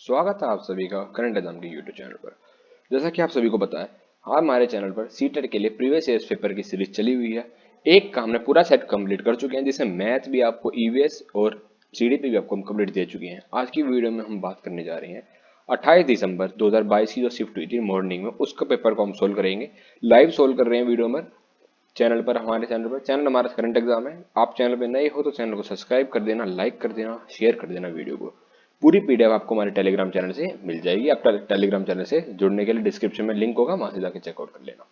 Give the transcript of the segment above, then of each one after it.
स्वागत है आप सभी का करंट एग्जाम के यूट्यूब चैनल पर। जैसा कि आप सभी को पता है, हमारे चैनल पर सीटेट के लिए प्रीवियस ईयर पेपर की सीरीज चली हुई है। एक का हमने पूरा सेट कंप्लीट कर चुके हैं, जिसमें मैथ भी आपको ईवीएस और सीडीपी भी आपको हम कंप्लीट दे चुके हैं। आज की वीडियो में हम बात करने जा रहे हैं 28 दिसंबर 2022 की जो शिफ्ट हुई थी मॉर्निंग में, उसका पेपर को हम सोल्व करेंगे। लाइव सोल्व कर रहे हैं वीडियो में चैनल पर, हमारे चैनल पर। चैनल हमारा करंट एग्जाम है। आप चैनल पर नए हो तो चैनल को सब्सक्राइब कर देना, लाइक कर देना, शेयर कर देना वीडियो को। पूरी पीडीएफ आपको हमारे टेलीग्राम चैनल से मिल जाएगी। आप टेलीग्राम चैनल से जुड़ने के लिए डिस्क्रिप्शन में लिंक होगा, वहां से जाकर चेकआउट कर लेना।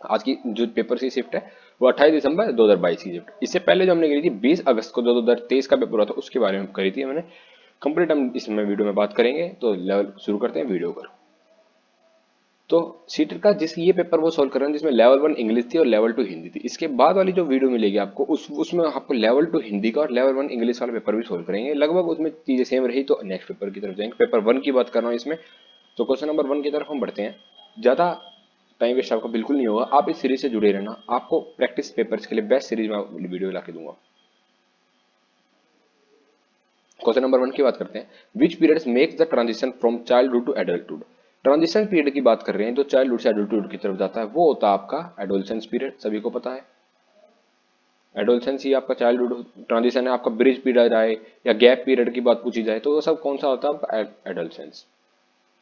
आज की जो पेपर की शिफ्ट है वो 28 दिसंबर 2022 की शिफ्ट। इससे पहले जो हमने करी थी 20 अगस्त को 2023 का पेपर हुआ था, उसके बारे में करी थी मैंने कंप्लीट। हम इसमें वीडियो में बात करेंगे, तो लेवल शुरू करते हैं वीडियो पर। तो सीटेट का जिस ये पेपर वो सॉल्व कर रहे हैं जिसमें लेवल 1 इंग्लिश थी और लेवल 2 हिंदी थी। इसके बाद वाली जो वीडियो मिलेगी आपको उसमें आपको लेवल 2 हिंदी का और लेवल 1 इंग्लिश वाला पेपर भी सॉल्व करेंगे। लगभग उसमें चीजें सेम रही, तो नेक्स्ट पेपर की तरफ जाएंगे। पेपर 1 की बात कर रहा हूँ इसमें। तो क्वेश्चन नंबर 1 की तरफ हम बढ़ते हैं। ज्यादा टाइम वेस्ट आपका बिल्कुल नहीं होगा, आप इस सीरीज से जुड़े रहना। आपको प्रैक्टिस पेपर्स के लिए बेस्ट सीरीज में वीडियो ला के दूंगा। क्वेश्चन नंबर 1 की बात करते हैं। Which periods makes the transition from childhood to adulthood. Transition period की बात कर रहे हैं, जो चाइल्डहुड से एडल्टहुड की तरफ जाता है, वो होता है आपका एडोलसेंस पीरियड। सभी को पता है एडोलसेंस ही आपका चाइल्डहुड ट्रांजिशन है। आपका ब्रिज पीरियड आए या गैप पीरियड की बात पूछी जाए, तो वो सब कौन सा होता है आपका एडोलसेंस।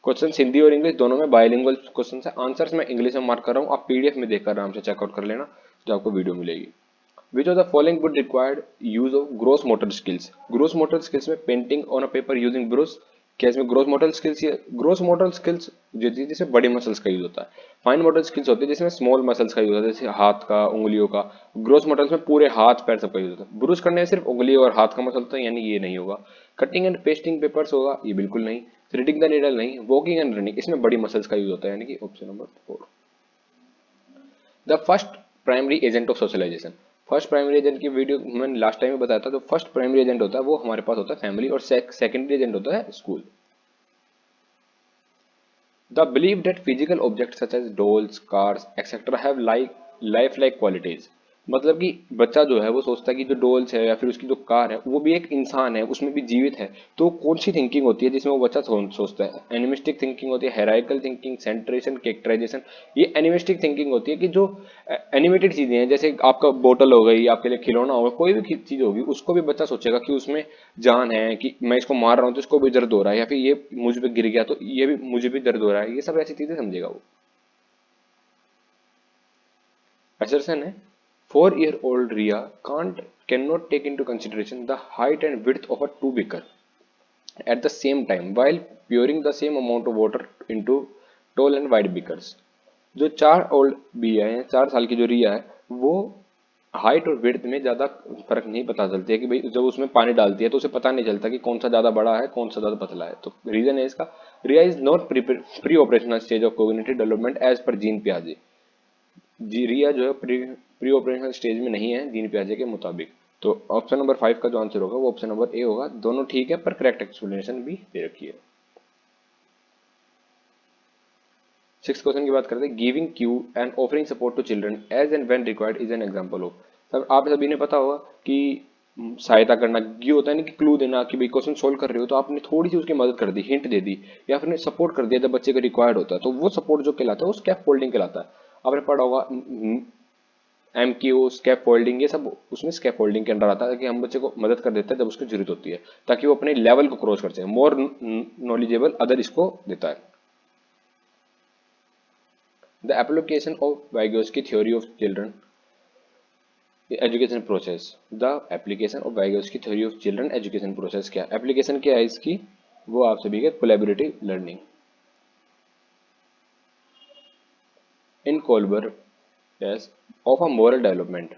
क्वेश्चन हिंदी और इंग्लिश दोनों में बायलिंगुअल क्वेश्चन है। आंसर्स मैं इंग्लिश में मार्क कर रहा हूँ, आप पीडीएफ में देखकर आराम से चेकआउट कर लेना, जो आपको वीडियो मिलेगी। Which of the following would require use of gross motor skills? Gross motor skills में painting on a paper using brush. क्या इसमें ग्रोस मोटर स्किल्स? ये ग्रोस मोटर स्किल्स जो थी जिसमें बड़ी मसल्स का यूज होता है। फाइन मोटर स्किल्स होती है जिसमें स्मॉल मसल्स का यूज होता है, जैसे हाथ का, उंगलियों का। ग्रोस मोटर्स में पूरे हाथ पैर सबका यूज होता है। ब्रूश करने में सिर्फ उंगली और हाथ का मसल होता है, यानी ये नहीं होगा। कटिंग एंड पेस्टिंग पेपर्स होगा, ये बिल्कुल नहीं। थ्रेडिंग द नीडल नहीं। वॉकिंग एंड रनिंग, इसमें बड़ी मसल्स का यूज होता है, यानी कि option number 4। The first primary agent of socialization. First primary agent की वीडियो मैंने लास्ट टाइम में बताया था। जो फर्स्ट प्राइमरी एजेंट होता है वो हमारे पास होता है फैमिली, और सेकेंडरी एजेंट होता है school. The believe that physical object such as dolls, cars etcetera have life like qualities. मतलब कि बच्चा जो है वो सोचता है कि जो डॉल्स है या फिर उसकी जो कार है वो भी एक इंसान है, उसमें भी जीवित है। तो कौन सी थिंकिंग होती है जिसमें वो बच्चा सोचता है? एनिमिस्टिक थिंकिंग होती है, हेराइकल थिंकिंग, सेंट्रेशन, कैरेक्टराइजेशन। ये एनिमिस्टिक थिंकिंग होती है कि जो एनिमेटेड चीजें हैं, जैसे आपका बोतल हो गई, आपके लिए खिलौना होगा, कोई भी चीज होगी, उसको भी बच्चा सोचेगा कि उसमें जान है, कि मैं इसको मार रहा हूँ तो इसको भी दर्द हो रहा है, या फिर ये मुझ पे गिर गया तो ये भी मुझे भी दर्द हो रहा है। ये सब ऐसी चीजें समझेगा वो। Assertion है 4-year-old Ria can't cannot take into consideration the height and width of a two beaker at the same time while pouring the same amount of water into tall and wide beakers। जो 4 old बिया है, 4 साल की जो रिया है, वो height और width में ज्यादा फर्क नहीं पता चलती है, कि भाई जब उसमें पानी डालती है तो उसे पता नहीं चलता कि कौन सा ज्यादा बड़ा है कौन सा ज्यादा पतला है। तो रीजन है इसका, Riya is not pre operational stage of cognitive development as per Jean पियाजे। जी रिया जो है प्री ऑपरेशनल स्टेज में नहीं है जीन पियाजे के मुताबिक। तो ऑप्शन नंबर 5 का जो आंसर होगा वो ऑप्शन नंबर ए होगा। दोनों ठीक है, पर करेक्ट एक्सप्लेनेशन भी दे रखी है। 6 क्वेश्चन की बात करते हैं। Giving cue and offering support to children as and when required is an example of. सब आप सभी ने पता होगा कि सहायता करना क्यू होता है ना, कि क्लू देना, कि भाई क्वेश्चन सोल्व कर रहे हो तो आपने थोड़ी सी उसकी मदद कर दी, हिंट दे दी, या फिर सपोर्ट कर दिया जब बच्चे को रिक्वायर्ड होता है, तो वो सपोर्ट जो कहलाता है वो स्कैप फोल्डिंग कहलाता है। आपने पढ़ा होगा एम क्यू, स्कैप फोल्डिंग, ये सब उसमें स्कैप फोल्डिंग के अंडर आता है, कि हम बच्चे को मदद कर देते हैं जब उसको जरूरत होती है, ताकि वो अपने लेवल को क्रॉस कर सके। मोर नॉलेजेबल अदर इसको देता है। The application of Vygotsky theory of children education process. The application of Vygotsky theory of children education process, क्या एप्लीकेशन क्या है इसकी? वो आप सभी के collaborative learning. In Kohlberg test of a moral development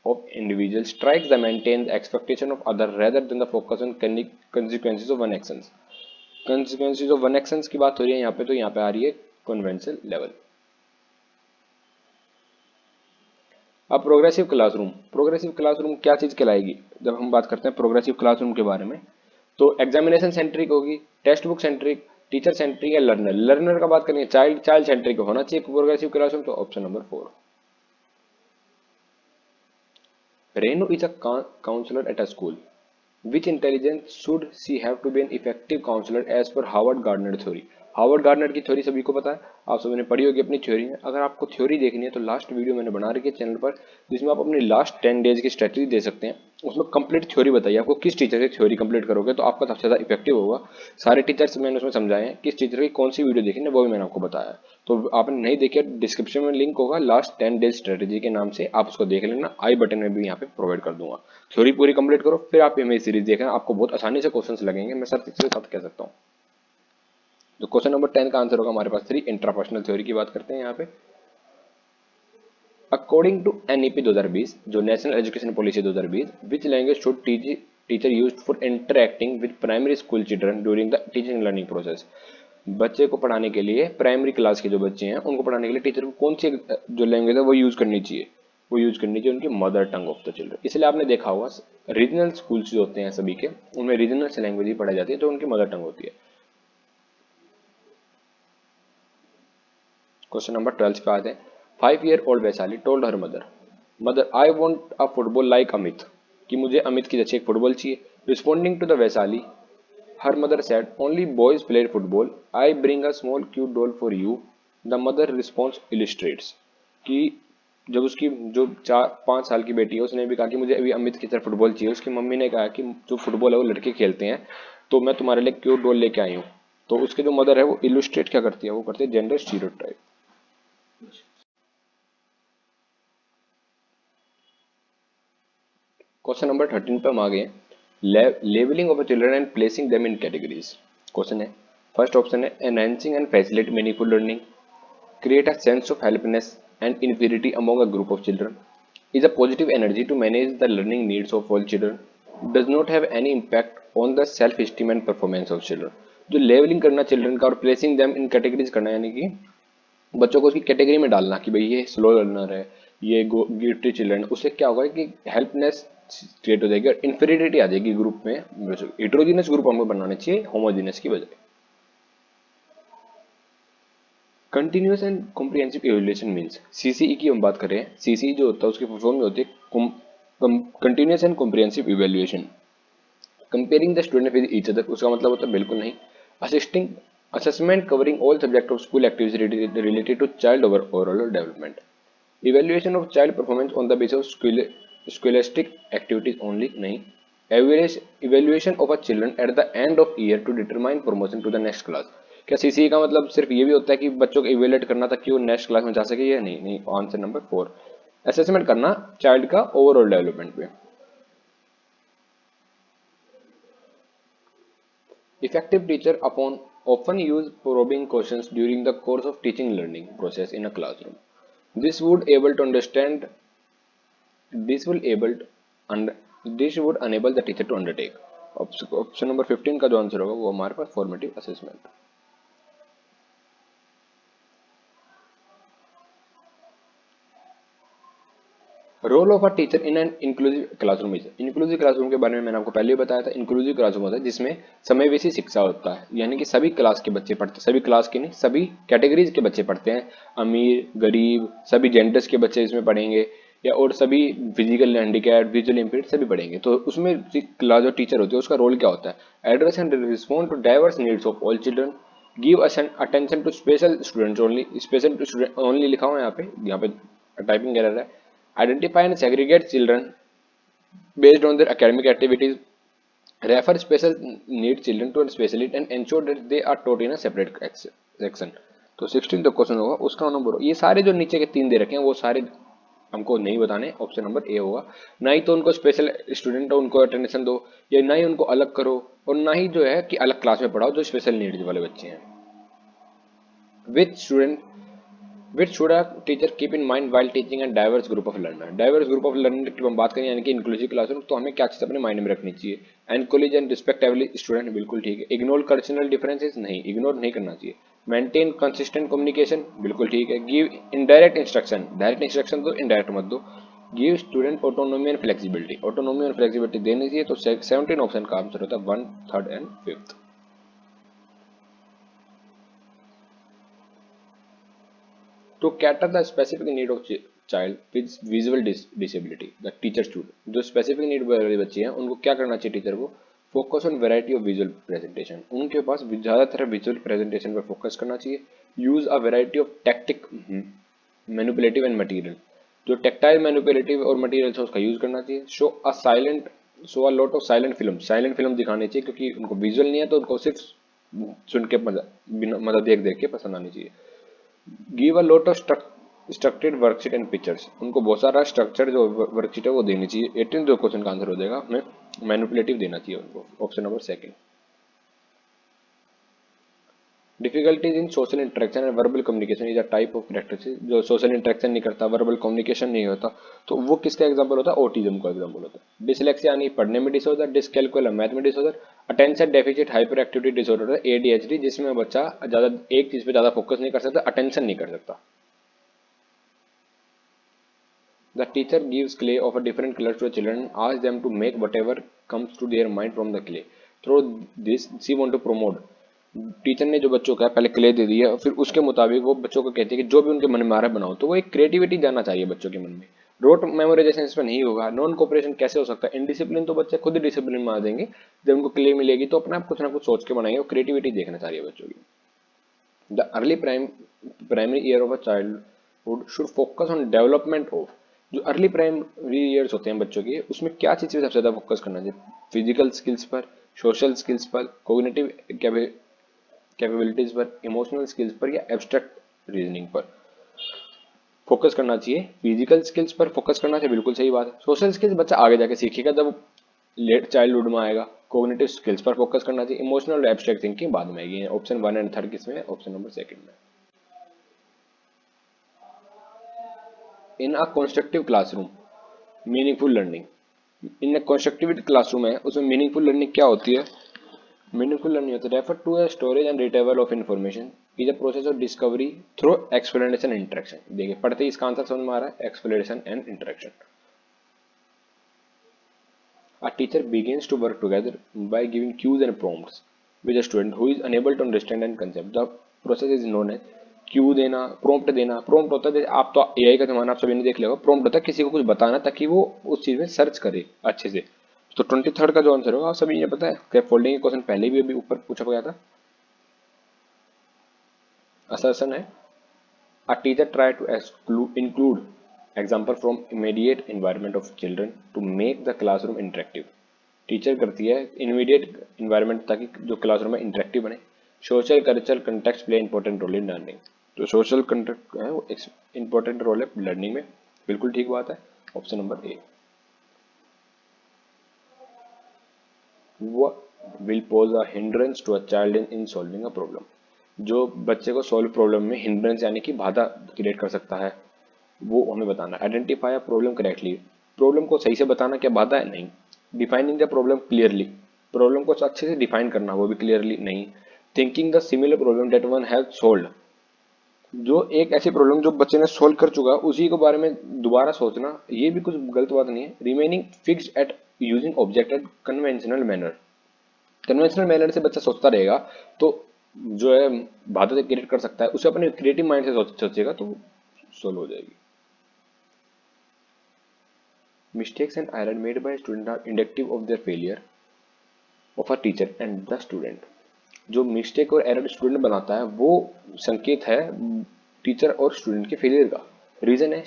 of individuals strikes the maintained expectation of other rather than the focus on consequences of one actions। consequences of one actions की बात हो रही है यहाँ पे, तो यहाँ पे आ रही है कन्वेंशनल लेवल। अब प्रोग्रेसिव क्लासरूम क्या चीज कहलाएगी? जब हम बात करते हैं प्रोग्रेसिव क्लासरूम के बारे में, तो एग्जामिनेशन सेंट्रिक होगी, text book centric, teacher centric, या लर्नर का बात करेंगे, चाइल्ड सेंट्रिक होना चाहिए प्रोग्रेसिव क्लासरूम। तो option number 4। Renu is a counsellor at a school. Which intelligence should she have to be an effective counselor as per Harvard gardener theory? Harvard gardener की theory सभी को पता है, आप सभी ने पढ़ी होगी अपनी थ्योरी में। अगर आपको थ्योरी देखनी है तो लास्ट वीडियो मैंने बना रखी है चैनल पर, जिसमें आप अपनी लास्ट 10 डेज की स्ट्रेटजी दे सकते हैं। उसमें कंप्लीट थ्योरी बताइए आपको किस टीचर की थ्योरी कंप्लीट करोगे तो आपका सबसे ज़्यादा इफेक्टिव होगा। सारे टीचर्स मैंने उसमें समझाए हैं, किस टीचर की कौन सी वीडियो देखनी है वो भी मैंने आपको बताया है। तो आपने नहीं देखी है, डिस्क्रिप्शन में लिंक होगा लास्ट 10 डेज स्ट्रेटजी के नाम से, आप उसको देख लेना। आई बटन में भी यहाँ पे प्रोवाइड कर दूंगा। थ्योरी पूरी कंप्लीट करो, फिर आप ये मेरी सीरीज देखना, आपको बहुत आसानी से क्वेश्चंस लगेंगे, मैं सर के साथ कह सकता हूँ। तो क्वेश्चन नंबर 10 का आंसर होगा हमारे पास 3। इंट्रापर्सनल थ्योरी की बात करते हैं यहाँ पे। अकॉर्डिंग टू एनईपी 2020, जो national education policy 2020, which language should teacher used for interacting with primary school children during the teaching learning process? बच्चे को पढ़ाने के लिए, प्राइमरी क्लास के जो बच्चे हैं उनको पढ़ाने के लिए टीचर को कौन सी जो लैंग्वेज है वो यूज करनी चाहिए? वो यूज करनी चाहिए उनकी mother tongue of the children. इसलिए आपने देखा होगा रीजनल स्कूल्स जो होते हैं सभी के, उनमें रीजनल से लैंग्वेज ही पढ़ाई जाती है जो उनकी मदर टंग होती है। क्वेश्चन नंबर 12 पे आते हैं। 5 year old Vaishali told her mother, mother I want a football like Amit, कि मुझे अमित की जैसे एक फुटबॉल चाहिए। Responding to the Vaishali, her mother said only boys play football, I bring a small cute doll for you. The mother response illustrates, कि जब उसकी जो 4-5 साल की बेटी है उसने भी कहा कि मुझे अभी अमित की तरह फुटबॉल चाहिए, उसकी मम्मी ने कहा कि जो फुटबॉल है वो लड़के खेलते हैं, तो मैं तुम्हारे लिए क्यूट डॉल लेके आई हूँ। तो उसके जो मदर है वो इलुस्ट्रेट क्या करती है, वो करती है जेंडर स्टीरियोटाइप। क्वेश्चन नंबर 13 पे हम आ गए हैं। Levelling of children and placing them in categories. Question है, फर्स्ट ऑप्शन है enhancing and facilitate meaningful learning, create a sense of helplessness and inferiority among a group of children, is a positive energy to manage the learning needs of all children, does not have any impact on the self esteem and performance of children। जो levelling करना children का और placing them in categories करना, यानी कि बच्चों को उसकी कैटेगरी में डालना कि भाई ये स्लो लर्नर है, ये गिफ्टी चिल्ड्रन, उससे क्या होगा कि हेल्पनेस क्रिएट हो जाएगी और इन्फीरियरिटी आ जाएगी ग्रुप में। हेट्रोजीनियस ग्रुप हमको बनाने चाहिए होमोजीनियस की बजाय। Continuous and comprehensive evaluation means, CCE की हम बात कर रहे हैं, सीसीई जो होता है उसकी फुल फॉर्म में होती है continuous and comprehensive evaluation. Comparing the student with each other, उसका मतलब होता है बिल्कुल नहीं। Assisting assessment covering all subject of school activities related to child overall development. Evaluation of child performance on the basis of scholastic activities only, नहीं। Average evaluation of a children at the end of year to determine promotion to the next class. क्या CCE का मतलब सिर्फ ये भी होता है कि बच्चों को इवेल्युएट करना था कि वो नेक्स्ट क्लास में जा सके, या नहीं? नहीं, आंसर नंबर 4, असेसमेंट करना चाइल्ड का ओवरऑल डेवलपमेंट पे। Effective teacher upon often use probing questions during the course of teaching learning process in a classroom. This would able to understand this will able to und, this would enable the teacher to undertake। Option number 15 का जो answer होगा वो हमारे पास formative assessment. Role of a teacher in an inclusive classroom is, inclusive classroom के बारे में मैंने आपको पहले ही बताया था। इंक्लूसिव क्लासरूम होता है जिसमें समावेशी शिक्षा होता है, यानी कि सभी क्लास के बच्चे पढ़ते हैं, सभी क्लास के नहीं सभी कैटेगरीज के बच्चे पढ़ते हैं, अमीर गरीब सभी जेंडर्स के बच्चे इसमें पढ़ेंगे, या और सभी फिजिकल हैंडीकैप विजुअल इम्पेयर्ड सभी पढ़ेंगे। तो उसमें क्लास जो टीचर होती है उसका रोल क्या होता है? Address and respond to diverse needs of all children, give attention to special students only, special student only लिखा हुआ है यहाँ पे टाइपिंग एरर है। Identify and segregate children based on their academic activities. Refer special need children to a specialist and ensure that they are taught in a separate section। तो 16 जो question होगा उसका नंबर, ये सारे जो नीचे के 3 दे रखे हैं वो सारे हमको नहीं बताने, ऑप्शन नंबर ए होगा। ना ही तो उनको स्पेशल स्टूडेंट हो उनको अटेंशन दो, या ना ही उनको अलग करो, और ना ही जो है कि अलग क्लास में पढ़ाओ जो स्पेशल नीड्स वाले बच्चे हैं। Which student which should a teacher keep in mind while teaching and diverse group of learner, diverse group of learner की हम बात करें यानी कि इंक्लूसिव क्लासरूम, तो हमें क्या चीज अपने माइंड में रखनी चाहिए? Encourage and respect every student, बिल्कुल ठीक है। इग्नोर कल्चरल डिफरेंसेस, नहीं, इग्नोर नहीं करना चाहिए। मेंटेन कंसिस्टेंट कम्युनिकेशन, बिल्कुल ठीक है। Give indirect instruction, direct instruction दो, इनडायरेक्ट मत दो। Give student autonomy and flexibility, autonomy और फ्लेक्सिबिलिटी देनी चाहिए। तो 17 ऑप्शन का आंसर होता है 1, 3rd and 5th। To cater the specific need of child with visual disability the teacher should, जो स्पेसिफिक नीड वाले बच्चे हैं उनको क्या करना चाहिए टीचर को, focus on variety of visual presentation, उनके पास ज़्यादातर विजुअल प्रेजेंटेशन पर फोकस करना चाहिए। Use a variety of tactic manipulative and material, जो टेक्टाइल मैनिपुलेटिव और मटेरियल है उसका यूज करना चाहिए। Show a lot of silent film दिखानी चाहिए, क्योंकि उनको विजुअल नहीं है तो उनको सिर्फ सुन के मतलब देख देख के पसंद आनी चाहिए। Give a lot of structured worksheet and pictures, उनको बहुत सारा स्ट्रक्चर जो वर्कशीट है वो देनी चाहिए। 18 जो क्वेश्चन का आंसर हो जाएगा, हमें मैनिपुलेटिव देना चाहिए उनको, option number second. Difficulties in social interaction and verbal communication is a type of characteristic, जो सोशल इंटरेक्शन नहीं करता, वर्बल कम्युनिकेशन नहीं होता, तो वो किसका एग्जांपल होता है, ऑटिज्म का एग्जांपल होता है। डिसलेक्सिया यानी पढ़ने में डिसऑर्डर, डिसकैलकुलम मैथ में disorder, attention deficit hyper activity disorder ADHD, जिसमें बच्चा ज्यादा एक चीज पे ज्यादा फोकस नहीं कर सकता, अटेंशन नहीं कर सकता। The teacher gives clay of a different colors to the children and asks them to make whatever comes to their mind from the clay. Through this, she want to promote. Teacher ने जो बच्चों का पहले clay दे दिया, फिर उसके मुताबिक वो बच्चों को कहती है कि जो भी उनके मन में आ रहा है बनाओ, तो वो एक क्रिएटिविटी जाना चाहिए बच्चों के मन में। रोट मेमोराइजेशन इसमें नहीं होगा, नॉन कोऑपरेशन कैसे हो सकता है, इनडिसिप्लिन तो बच्चे खुद डिसिप्लिन में आ जाएंगे, जब उनको क्ले मिलेगी तो अपने आप कुछ ना कुछ सोच के बनाएंगे, और क्रिएटिविटी देखना चाहिए बच्चों की। The early primary year of a childhood should focus on development of, जो अर्ली प्राइमरी ईयर्स होते हैं बच्चों के, उसमें क्या चीज़ पे सबसे ज़्यादा फोकस करना चाहिए, फिजिकल स्किल्स पर, सोशल स्किल्स पर, कोग्निटिव कैपेबिलिटीज पर, इमोशनल स्किल्स पर, या एब्स्ट्रैक्ट रीजनिंग पर फोकस करना चाहिए। फिजिकल स्किल्स पर फोकस करना चाहिए, बिल्कुल सही बात है। सोशल स्किल्स बच्चा आगे जाके सीखेगा जब लेट चाइल्डहुड में आएगा। कोग्निटिव स्किल्स पर फोकस करना चाहिए, इमोशनल और एब्स्ट्रैक्ट थिंकिंग बाद में आएगी। ऑप्शन 1 एंड 3 किसमें है, ऑप्शन नंबर सेकंड में। In a constructive classroom meaningful learning, in constructive classroom है उसमें मीनिंगफुल लर्निंग क्या होती है, मीनिंगफुल लर्निंग होता है refer to a storage and retrieval of information is a process of discovery through explanation and interaction. देखिए पढ़ते ही इसका आंसर समझ में आ रहा है, explanation and interaction. A teacher begins to work together by giving cues and prompts with a student who is unable to understand and concept. The process is known as Q देना, prompt देना। Prompt होता है, आप तो AI का जमाना आप सभी ने देख लिया होगा, प्रॉम्प्ट होता है किसी को कुछ बताना ताकि वो उस चीज में सर्च करे अच्छे से। तो 23 का जो आंसर होगा आप सभी ये पता है क्या, फोल्डिंग क्वेश्चन पहले भी अभी ऊपर पूछा गया था। असर्शन है a teacher try to include example from immediate environment of children to make the classroom interactive। Teacher करती है इमीडिएट इन्वायरमेंट ताकि जो क्लासरूम में इंटरेक्टिव बने। Social cultural context play important role in learning, तो सोशल कंटेक्ट है वो important role है लर्निंग में, बिल्कुल ठीक बात है, option number A. What will pose a hindrance to a child in solving a problem, जो बच्चे को सॉल्व प्रॉब्लम में हिंड्रेंस यानी कि बाधा क्रिएट कर सकता है वो हमें बताना। Identify a problem correctly, problem को सही से बताना, क्या बाधा है, नहीं। Defining the problem clearly, problem को अच्छे से डिफाइन करना, वो भी क्लियरली नहीं। Thinking the similar problem that one have solve, जो एक ऐसी प्रॉब्लम जो बच्चे ने सोल्व कर चुका उसी के बारे में दोबारा सोचना, ये भी कुछ गलत बात नहीं है। Remaining fixed at using object at conventional manner, conventional manner से बच्चा सोचता रहेगा तो जो है बाधा क्रिएट कर सकता है, उसे अपने क्रिएटिव माइंड से सोचेगा तो सोल्व हो जाएगी। Mistakes and error made by student are indicative of their failure of a teacher and the student, जो मिस्टेक और एरर स्टूडेंट बनाता है वो संकेत है टीचर और स्टूडेंट के फेलियर का। रीजन है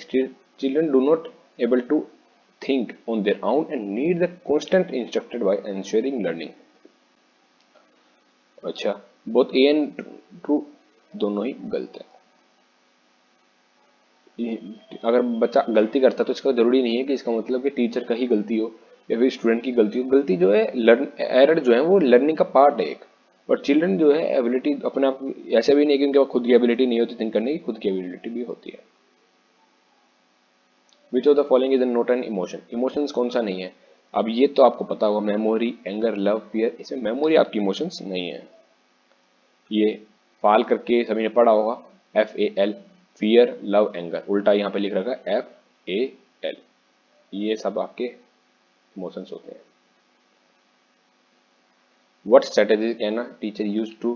children do not able to think on their own and need the constant instructed by ensuring learning. अच्छा, बोथ ए एंड ट्रू दोनों ही गलत है। अगर बच्चा गलती करता है तो इसका जरूरी नहीं है कि इसका मतलब कि टीचर का ही गलती हो या फिर स्टूडेंट की गलती हो। गलती जो है एरर जो है वो लर्निंग का पार्ट है एक। और चिल्ड्रन जो है एबिलिटी अपने आप, ऐसा भी नहीं कि उनके पास खुद की एबिलिटी नहीं होती थिंक करने की, खुद की एबिलिटी भी होती है। Which of the following is not an emotion, emotions कौन सा नहीं है। अब ये तो आपको पता होगा, मेमोरी, एंगर, लव, फियर, इसमें मेमोरी आपकी इमोशंस नहीं है। ये फाल करके सभी ने पढ़ा होगा, FAL, फियर, लव, एंगर, उल्टा यहाँ पे लिख रखा है FAL, ये सब आपके इमोशंस होते हैं। What strategies can a teacher use to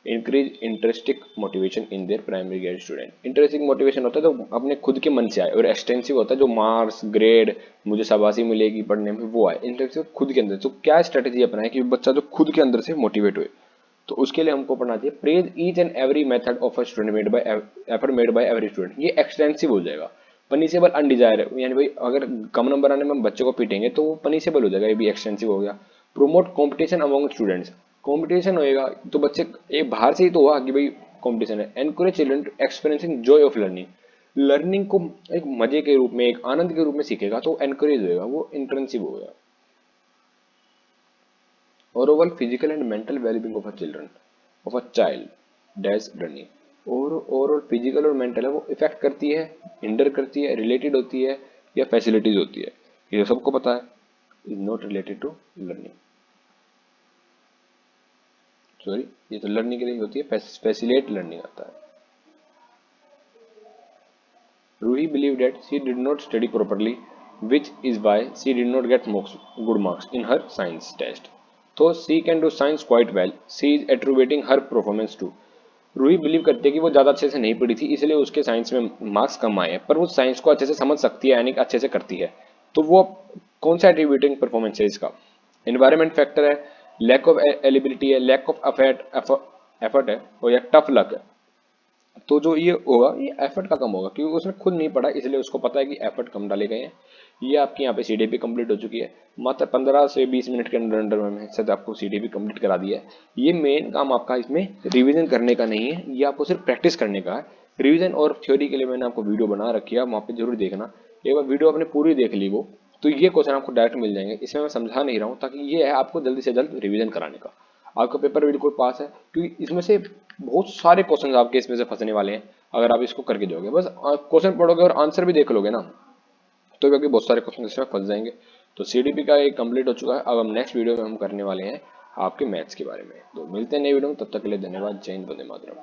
increase intrinsic motivation in their primary grade student. Intrinsic motivation होता है तो अपने खुद के मन से आए, और एक्सटेंसिव होता है जो मार्क्स ग्रेड मुझे शाबाशी मिलेगी पढ़ने में वो आए। इंटरेस्टिव खुद के अंदर। तो क्या स्ट्रेटेजी अपनाए कि बच्चा जो खुद के अंदर से मोटिवेट हुए, तो उसके लिए हमको पढ़ना चाहिए praise each and every method of a student made by effort made by every student. ये एक्सटेंसिव हो जाएगा। पनिशेबल अनडिजायर, यानी भाई अगर कम नंबर आने में हम बच्चे को पीटेंगे तो वो पनिशेबल हो जाएगा, ये भी एक्सटेंसिव हो गया। Promote competition among students, competition होएगा तो बच्चे एक बाहर से ही तो हुआ कि भाई कंपटीशन है। Encourage children to experiencing joy of learning, learning को एक मजे के रूप में, एक आनंद के रूप में सीखेगा तो एनकरेज होएगा, वो इंटेंसिव हो गया। Overall physical and mental wellbeing of a children of a child dash learning. और ओवरऑल फिजिकल और मेंटल है वो इफेक्ट करती है, हिंडर करती है, रिलेटेड होती है या फैसिलिटीज होती है, ये सबको पता है। Is not related to learning, sorry ये तो लर्निंग के लिए होती है, फैसिलिटेट लर्निंग आता है। Ruhi believe that she did not study properly which is why she did not get good marks in her science test. Though she can do science quite well, she is attributing her performance to। Ruhi believe करती है कि वो ज़्यादा अच्छे से नहीं पढ़ी थी इसलिए उसके साइंस में मार्क्स कम आए हैं, पर वो साइंस को अच्छे से समझ सकती है यानी कि अच्छे से करती है। तो वो कौन सा एट्रीब्यूटिंग परफॉर्मेंस है इसका? एनवायरमेंट फैक्टर है, लैक ऑफ एलिबिलिटी है, लैक ऑफ एफर्ट है, और या टफ लक है। तो जो ये होगा ये एफर्ट का कम होगा क्योंकि उसने खुद नहीं पढ़ा, इसलिए उसको पता है कि एफर्ट कम डाले गए हैं। ये आपकी यहाँ पे सीडीपी कंप्लीट हो चुकी है, मात्र 15 से 20 मिनट के अंदर अंदर में शायद आपको सीडीपी कंप्लीट करा दिया है। ये मेन काम आपका इसमें रिवीजन करने का नहीं है, ये आपको सिर्फ प्रैक्टिस करने का है। रिवीजन और थ्योरी के लिए मैंने आपको वीडियो बना रखी है, वहाँ पे जरूर देखना। एक बार वीडियो आपने पूरी देख ली वो, तो ये क्वेश्चन आपको डायरेक्ट मिल जाएंगे। इसमें मैं समझा नहीं रहा हूँ ताकि ये है आपको जल्दी से जल्द रिवीजन कराने का। आपका पेपर बिल्कुल पास है क्योंकि इसमें से बहुत सारे क्वेश्चन आपके इसमें से फंसने वाले हैं अगर आप इसको करके दोगे। बस क्वेश्चन पढ़ोगे और आंसर भी देख लोगे ना, तो क्योंकि बहुत सारे क्वेश्चन इसमें फंस जाएंगे। तो सीडीपी का एक कंप्लीट हो चुका है। अब हम नेक्स्ट वीडियो में हम करने वाले हैं आपके मैथ्स के बारे में। तो मिलते हैं नई वीडियो में, तब तक के लिए धन्यवाद। जय हिंद, वंदे मातरम।